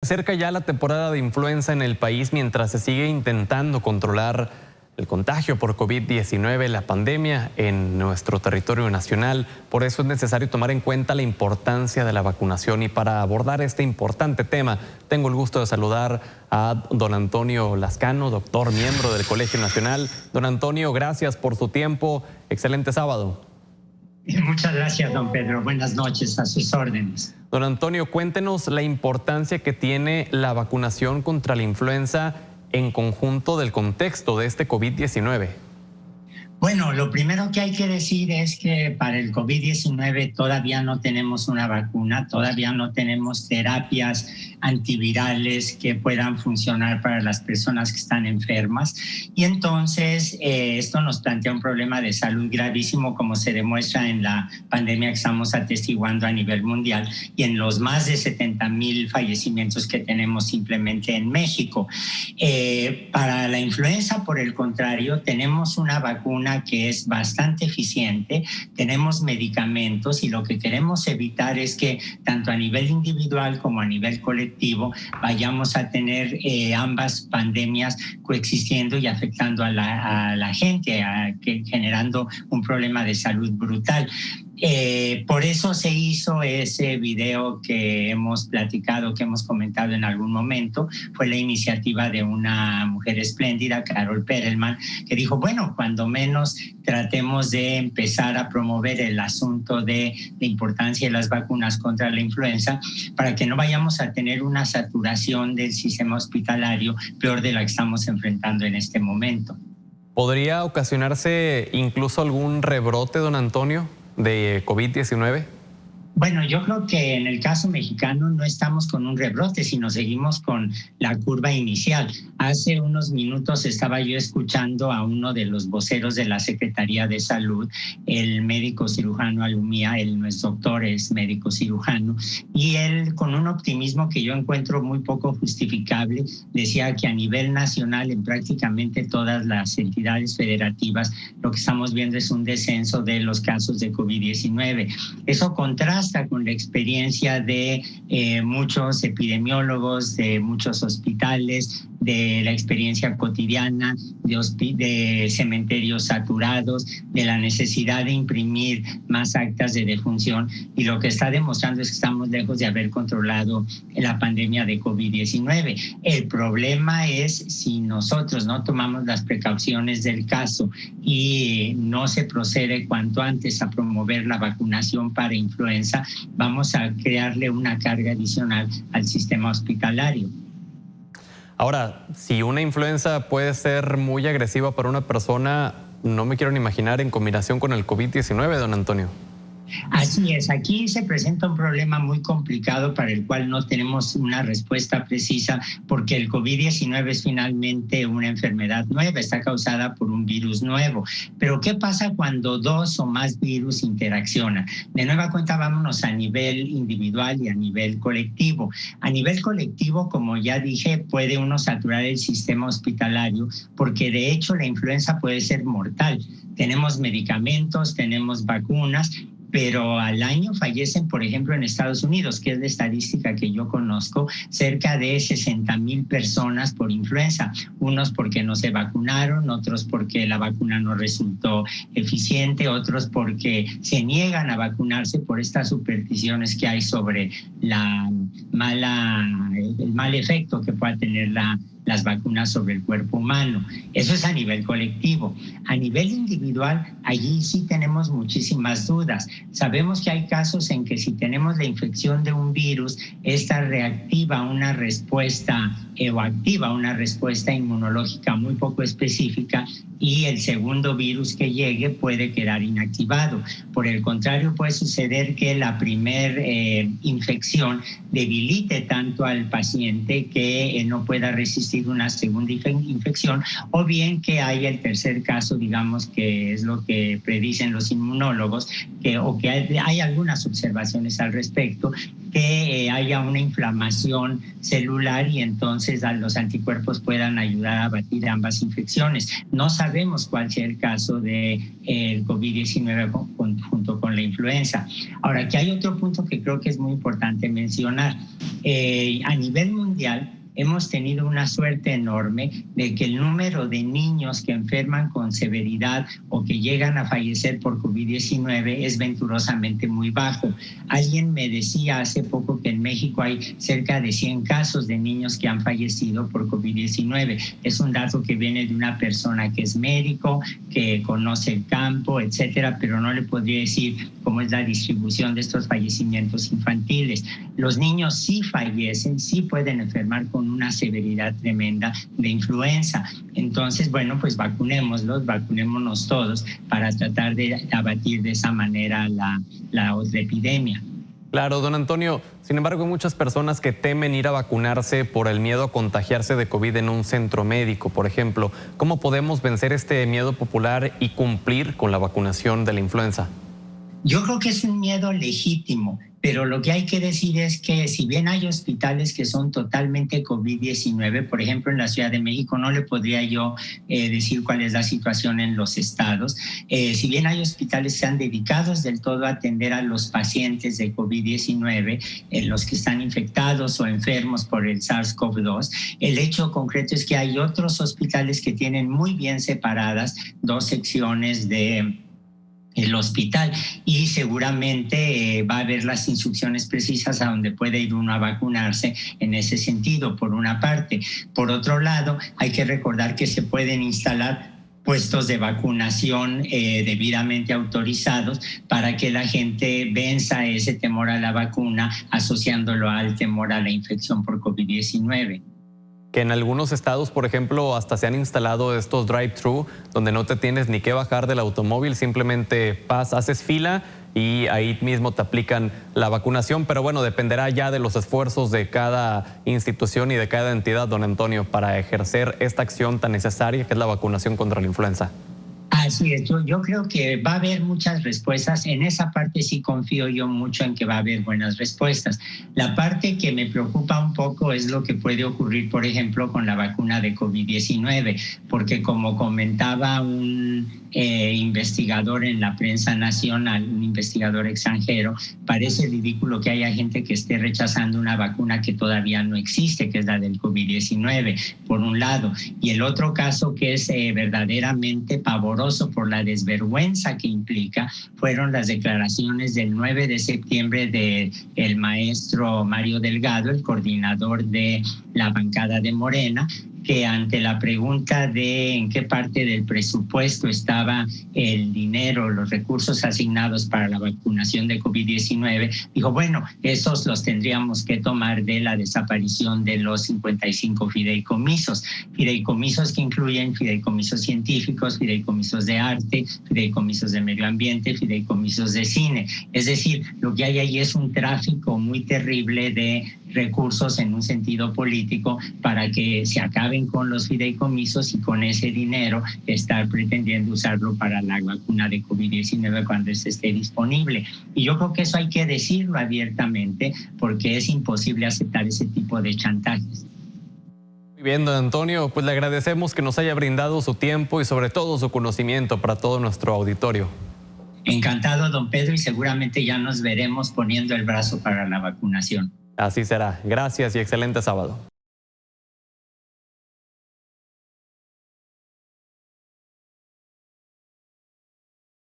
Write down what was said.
Acerca ya la temporada de influenza en el país mientras se sigue intentando controlar el contagio por COVID-19, la pandemia en nuestro territorio nacional. Por eso es necesario tomar en cuenta la importancia de la vacunación, y para abordar este importante tema tengo el gusto de saludar a don Antonio Lascano, doctor, miembro del Colegio Nacional. Don Antonio, gracias por su tiempo. Excelente sábado. Muchas gracias, don Pedro. Buenas noches, a sus órdenes. Don Antonio, cuéntenos la importancia que tiene la vacunación contra la influenza en conjunto del contexto de este COVID-19. Bueno, lo primero que hay que decir es que para el COVID-19 todavía no tenemos una vacuna, todavía no tenemos terapias antivirales que puedan funcionar para las personas que están enfermas. Y entonces esto nos plantea un problema de salud gravísimo, como se demuestra en la pandemia que estamos atestiguando a nivel mundial y en los más de 70,000 fallecimientos que tenemos simplemente en México. Para la influenza, por el contrario, tenemos una vacuna que es bastante eficiente, tenemos medicamentos, y lo que queremos evitar es que tanto a nivel individual como a nivel colectivo vayamos a tener ambas pandemias coexistiendo y afectando a la gente, generando un problema de salud brutal. Por eso se hizo ese video que hemos platicado, que hemos comentado en algún momento. Fue la iniciativa de una mujer espléndida, Carol Perelman, que dijo, bueno, cuando menos tratemos de empezar a promover el asunto de la importancia de las vacunas contra la influenza, para que no vayamos a tener una saturación del sistema hospitalario peor de la que estamos enfrentando en este momento. ¿Podría ocasionarse incluso algún rebrote, don Antonio, de COVID-19? Bueno, yo creo que en el caso mexicano no estamos con un rebrote, sino seguimos con la curva inicial. Hace unos minutos estaba yo escuchando a uno de los voceros de la Secretaría de Salud, el médico cirujano Alumía. Él no es doctor, es médico cirujano, y él, con un optimismo que yo encuentro muy poco justificable, decía que a nivel nacional, en prácticamente todas las entidades federativas, lo que estamos viendo es un descenso de los casos de COVID-19. Eso contrasta con la experiencia de muchos epidemiólogos, de muchos hospitales, de la experiencia cotidiana, de cementerios saturados, de la necesidad de imprimir más actas de defunción, y lo que está demostrando es que estamos lejos de haber controlado la pandemia de COVID-19. El problema es si nosotros no tomamos las precauciones del caso y no se procede cuanto antes a promover la vacunación para influenza, vamos a crearle una carga adicional al sistema hospitalario. Ahora, si una influenza puede ser muy agresiva para una persona, no me quiero ni imaginar en combinación con el COVID-19, don Antonio. Así es, aquí se presenta un problema muy complicado para el cual no tenemos una respuesta precisa, porque el COVID-19 es finalmente una enfermedad nueva, está causada por un virus nuevo. Pero ¿qué pasa cuando dos o más virus interaccionan? De nueva cuenta, vámonos a nivel individual y a nivel colectivo. A nivel colectivo, como ya dije, puede uno saturar el sistema hospitalario, porque de hecho la influenza puede ser mortal. Tenemos medicamentos, tenemos vacunas, pero al año fallecen, por ejemplo, en Estados Unidos, que es la estadística que yo conozco, cerca de 60,000 personas por influenza. Unos porque no se vacunaron, otros porque la vacuna no resultó eficiente, otros porque se niegan a vacunarse por estas supersticiones que hay sobre el mal efecto que pueda tener las vacunas sobre el cuerpo humano. Eso es a nivel colectivo. A nivel individual, allí sí tenemos muchísimas dudas. Sabemos que hay casos en que si tenemos la infección de un virus, esta reactiva una respuesta o activa una respuesta inmunológica muy poco específica, y el segundo virus que llegue puede quedar inactivado. Por el contrario, puede suceder que la primer infección debilite tanto al paciente que no pueda resistir una segunda infección, o bien que haya el tercer caso, digamos, que es lo que predicen los inmunólogos, que hay algunas observaciones al respecto, que haya una inflamación celular y entonces los anticuerpos puedan ayudar a abatir ambas infecciones. No sabemos cuál sea el caso del COVID-19 junto con la influenza. influenza. Ahora, aquí hay otro punto que creo que es muy importante mencionar. A nivel mundial, hemos tenido una suerte enorme de que el número de niños que enferman con severidad o que llegan a fallecer por COVID-19 es venturosamente muy bajo. Alguien me decía hace poco que en México hay cerca de 100 casos de niños que han fallecido por COVID-19. Es un dato que viene de una persona que es médico, que conoce el campo, etcétera, pero no le podría decir cómo es la distribución de estos fallecimientos infantiles. Los niños sí fallecen, sí pueden enfermar con una severidad tremenda de influenza. Entonces, bueno, pues vacunémonos todos para tratar de abatir de esa manera la otra epidemia. Claro, don Antonio, sin embargo, hay muchas personas que temen ir a vacunarse por el miedo a contagiarse de COVID en un centro médico, por ejemplo. ¿Cómo podemos vencer este miedo popular y cumplir con la vacunación de la influenza? Yo creo que es un miedo legítimo, pero lo que hay que decir es que si bien hay hospitales que son totalmente COVID-19, por ejemplo en la Ciudad de México, no le podría yo decir cuál es la situación en los estados, si bien hay hospitales que están dedicados del todo a atender a los pacientes de COVID-19, los que están infectados o enfermos por el SARS-CoV-2, el hecho concreto es que hay otros hospitales que tienen muy bien separadas dos secciones de el hospital y seguramente va a haber las instrucciones precisas a donde puede ir uno a vacunarse en ese sentido, por una parte. Por otro lado, hay que recordar que se pueden instalar puestos de vacunación debidamente autorizados para que la gente venza ese temor a la vacuna asociándolo al temor a la infección por COVID-19. Que en algunos estados, por ejemplo, hasta se han instalado estos drive-thru donde no te tienes ni que bajar del automóvil, simplemente haces fila y ahí mismo te aplican la vacunación. Pero bueno, dependerá ya de los esfuerzos de cada institución y de cada entidad, don Antonio, para ejercer esta acción tan necesaria que es la vacunación contra la influenza. Así es, yo creo que va a haber muchas respuestas. En esa parte sí confío yo mucho en que va a haber buenas respuestas. La parte que me preocupa un poco es lo que puede ocurrir, por ejemplo, con la vacuna de COVID-19, porque como comentaba un investigador en la prensa nacional, un investigador extranjero, parece ridículo que haya gente que esté rechazando una vacuna que todavía no existe, que es la del COVID-19, por un lado. Y el otro caso que es verdaderamente pavoroso por la desvergüenza que implica, fueron las declaraciones del 9 de septiembre del maestro Mario Delgado, el coordinador de la bancada de Morena, que ante la pregunta de en qué parte del presupuesto estaba el dinero, los recursos asignados para la vacunación de COVID-19, dijo, bueno, esos los tendríamos que tomar de la desaparición de los 55 fideicomisos que incluyen fideicomisos científicos, fideicomisos de arte, fideicomisos de medio ambiente, fideicomisos de cine. Es decir, lo que hay ahí es un tráfico muy terrible de recursos en un sentido político para que se acaben con los fideicomisos y con ese dinero estar pretendiendo usarlo para la vacuna de COVID-19 cuando esté disponible. Y yo creo que eso hay que decirlo abiertamente porque es imposible aceptar ese tipo de chantajes. Muy bien, don Antonio, pues le agradecemos que nos haya brindado su tiempo y sobre todo su conocimiento para todo nuestro auditorio. Encantado, don Pedro, y seguramente ya nos veremos poniendo el brazo para la vacunación. Así será. Gracias y excelente sábado.